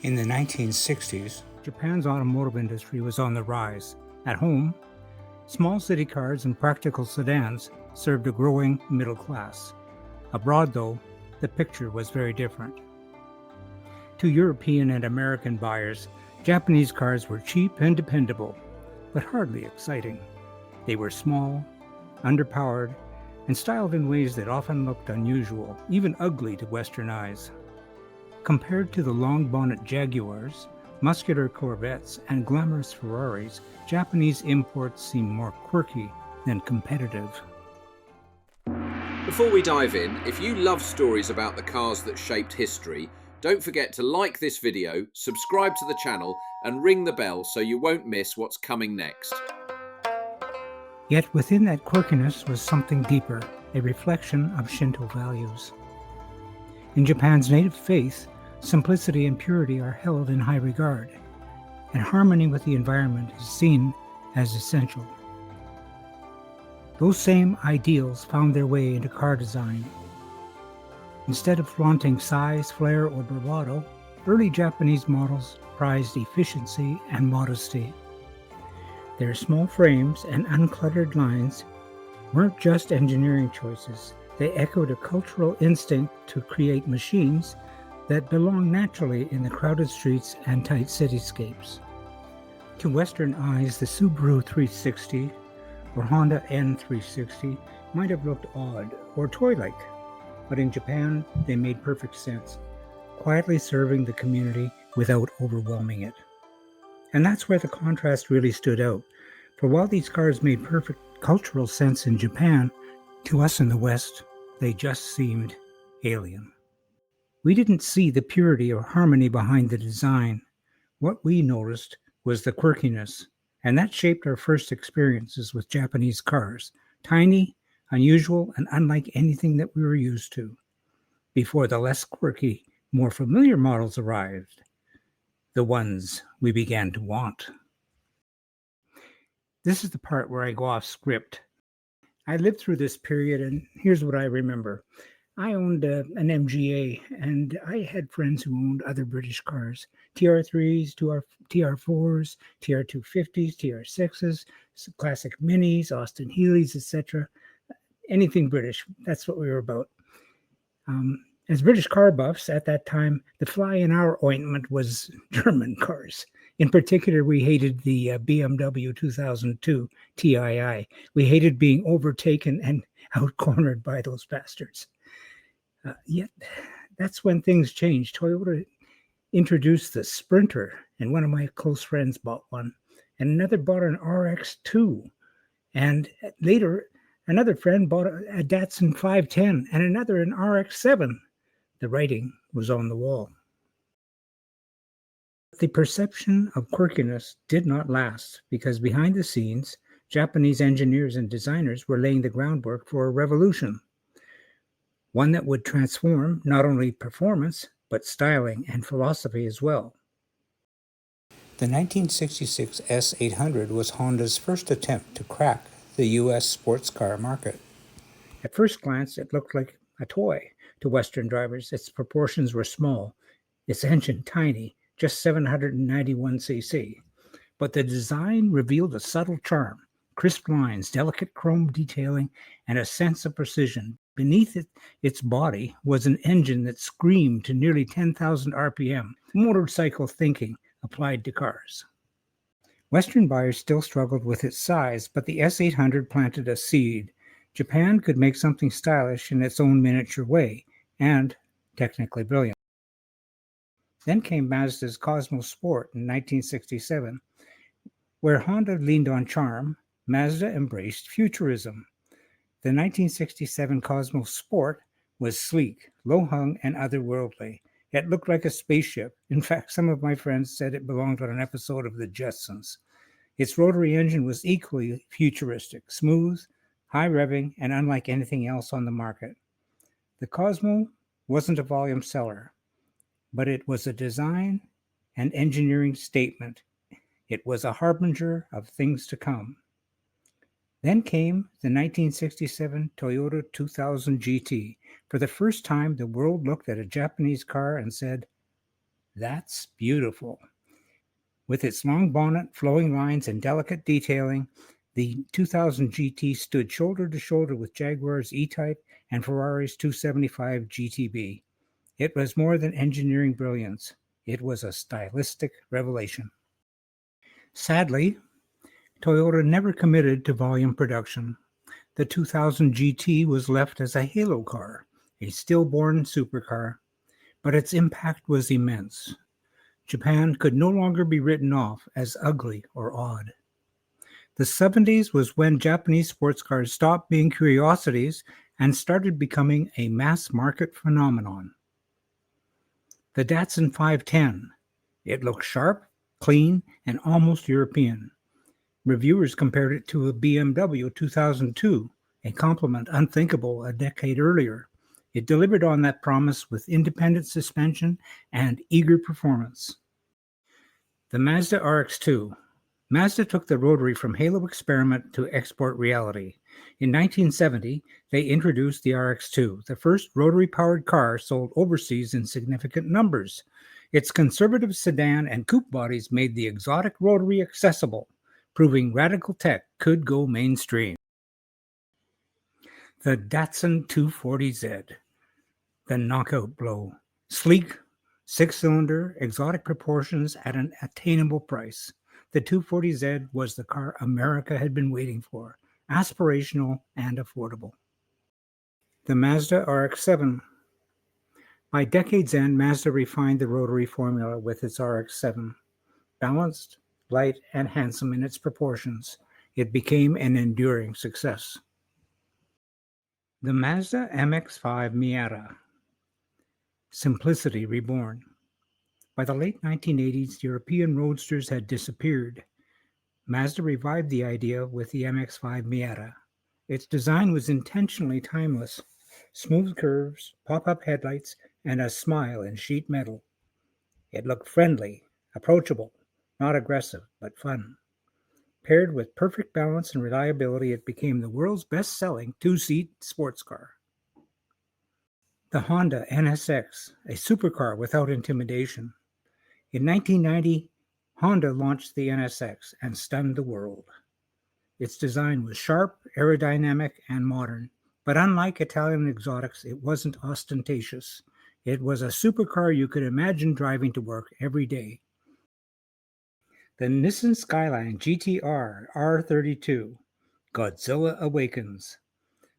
In the 1960s, Japan's automotive industry was on the rise. At home, small city cars and practical sedans served a growing middle class. Abroad, though, the picture was very different. To European and American buyers, Japanese cars were cheap and dependable, but hardly exciting. They were small, underpowered, and styled in ways that often looked unusual, even ugly to Western eyes. Compared to the long bonnet Jaguars, muscular Corvettes, and glamorous Ferraris, Japanese imports seem more quirky than competitive. Before we dive in, if you love stories about the cars that shaped history, don't forget to like this video, subscribe to the channel, and ring the bell so you won't miss what's coming next. Yet within that quirkiness was something deeper, a reflection of Shinto values. In Japan's native faith, simplicity and purity are held in high regard, and harmony with the environment is seen as essential. Those same ideals found their way into car design. Instead of flaunting size, flair, or bravado, early Japanese models prized efficiency and modesty. Their small frames and uncluttered lines weren't just engineering choices. They echoed a cultural instinct to create machines that belong naturally in the crowded streets and tight cityscapes. To Western eyes, the Subaru 360 or Honda N360 might have looked odd or toy-like, but in Japan, they made perfect sense, quietly serving the community without overwhelming it. And that's where the contrast really stood out, for while these cars made perfect cultural sense in Japan, to us in the West, they just seemed alien. We didn't see the purity or harmony behind the design. What we noticed was the quirkiness, and that shaped our first experiences with Japanese cars, tiny, unusual, and unlike anything that we were used to, before the less quirky, more familiar models arrived, the ones we began to want. This is the part where I go off script. I lived through this period, and here's what I remember. I owned an MGA, and I had friends who owned other British cars, TR3s, TR4s, TR250s, TR6s, classic Minis, Austin Healey's, etc. Anything British, that's what we were about. As British car buffs at that time, the fly in our ointment was German cars. In particular, we hated the BMW 2002 TII. We hated being overtaken and outcornered by those bastards. Yet, that's when things changed. Toyota introduced the Sprinter, and one of my close friends bought one, and another bought an RX-2, and later another friend bought a Datsun 510, and another an RX-7. The writing was on the wall. The perception of quirkiness did not last, because behind the scenes, Japanese engineers and designers were laying the groundwork for a revolution. One that would transform not only performance, but styling and philosophy as well. The 1966 S800 was Honda's first attempt to crack the U.S. sports car market. At first glance, it looked like a toy to Western drivers. Its proportions were small, its engine tiny, just 791 cc. But the design revealed a subtle charm, crisp lines, delicate chrome detailing, and a sense of precision. Beneath its body was an engine that screamed to nearly 10,000 RPM, motorcycle thinking applied to cars. Western buyers still struggled with its size, but the S800 planted a seed. Japan could make something stylish in its own miniature way, and technically brilliant. Then came Mazda's Cosmo Sport in 1967. Where Honda leaned on charm, Mazda embraced futurism. The 1967 Cosmo Sport was sleek, low-hung, and otherworldly. It looked like a spaceship. In fact, some of my friends said it belonged on an episode of The Jetsons. Its rotary engine was equally futuristic, smooth, high-revving, and unlike anything else on the market. The Cosmo wasn't a volume seller, but it was a design and engineering statement. It was a harbinger of things to come. Then came the 1967 Toyota 2000 GT. For the first time, the world looked at a Japanese car and said, That's beautiful. With its long bonnet, flowing lines, and delicate detailing, the 2000 GT stood shoulder to shoulder with Jaguar's E-Type and Ferrari's 275 GTB. It was more than engineering brilliance. It was a stylistic revelation. Sadly, Toyota never committed to volume production. The 2000 GT was left as a halo car, a stillborn supercar, but its impact was immense. Japan could no longer be written off as ugly or odd. The 70s was when Japanese sports cars stopped being curiosities and started becoming a mass market phenomenon. The Datsun 510. It looked sharp, clean, and almost European. Reviewers compared it to a BMW 2002, a compliment unthinkable a decade earlier. It delivered on that promise with independent suspension and eager performance. The Mazda RX-2. Mazda took the Rotary from halo experiment to export reality. In 1970, they introduced the RX-2, the first rotary-powered car sold overseas in significant numbers. Its conservative sedan and coupe bodies made the exotic Rotary accessible, proving radical tech could go mainstream. The Datsun 240Z, the knockout blow. Sleek, six-cylinder, exotic proportions at an attainable price. The 240Z was the car America had been waiting for, aspirational and affordable. The Mazda RX-7. By decade's end, Mazda refined the Rotary formula with its RX-7. Balanced, light, and handsome in its proportions, it became an enduring success. The Mazda MX-5 Miata. Simplicity reborn. By the late 1980s, European roadsters had disappeared. Mazda revived the idea with the MX-5 Miata. Its design was intentionally timeless. Smooth curves, pop-up headlights, and a smile in sheet metal. It looked friendly, approachable, not aggressive, but fun. Paired with perfect balance and reliability, it became the world's best-selling two-seat sports car. The Honda NSX, a supercar without intimidation. In 1990, Honda launched the NSX and stunned the world. Its design was sharp, aerodynamic, and modern, but unlike Italian exotics, it wasn't ostentatious. It was a supercar you could imagine driving to work every day. The Nissan Skyline GT-R R32, Godzilla Awakens.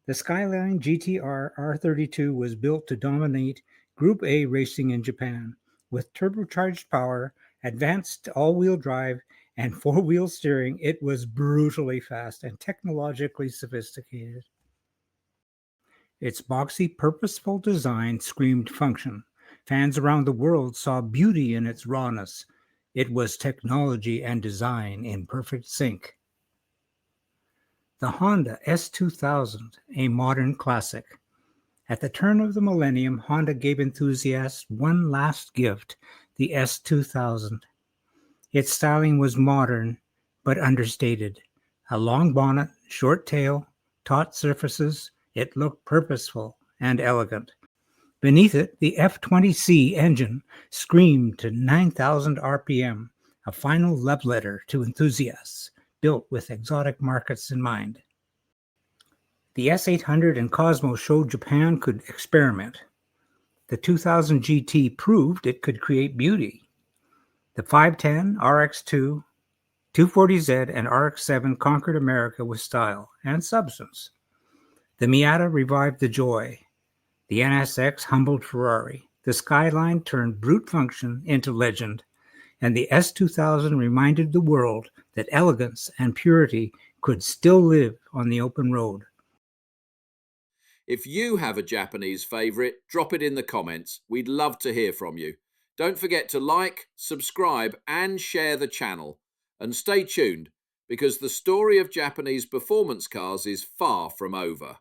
The Skyline GT-R R32 was built to dominate Group A racing in Japan. With turbocharged power, advanced all-wheel drive, and four-wheel steering, it was brutally fast and technologically sophisticated. Its boxy, purposeful design screamed function. Fans around the world saw beauty in its rawness. It was technology and design in perfect sync. The Honda S2000, a modern classic. At the turn of the millennium, Honda gave enthusiasts one last gift, the S2000. Its styling was modern, but understated. A long bonnet, short tail, taut surfaces, it looked purposeful and elegant. Beneath it, the F20C engine screamed to 9,000 RPM, a final love letter to enthusiasts, built with exotic markets in mind. The S800 and Cosmo showed Japan could experiment. The 2000 GT proved it could create beauty. The 510, RX-2, 240Z, and RX-7 conquered America with style and substance. The Miata revived the joy. The NSX humbled Ferrari. The Skyline turned brute function into legend. And the S2000 reminded the world that elegance and purity could still live on the open road. If you have a Japanese favourite, drop it in the comments. We'd love to hear from you. Don't forget to like, subscribe and share the channel. And stay tuned, because the story of Japanese performance cars is far from over.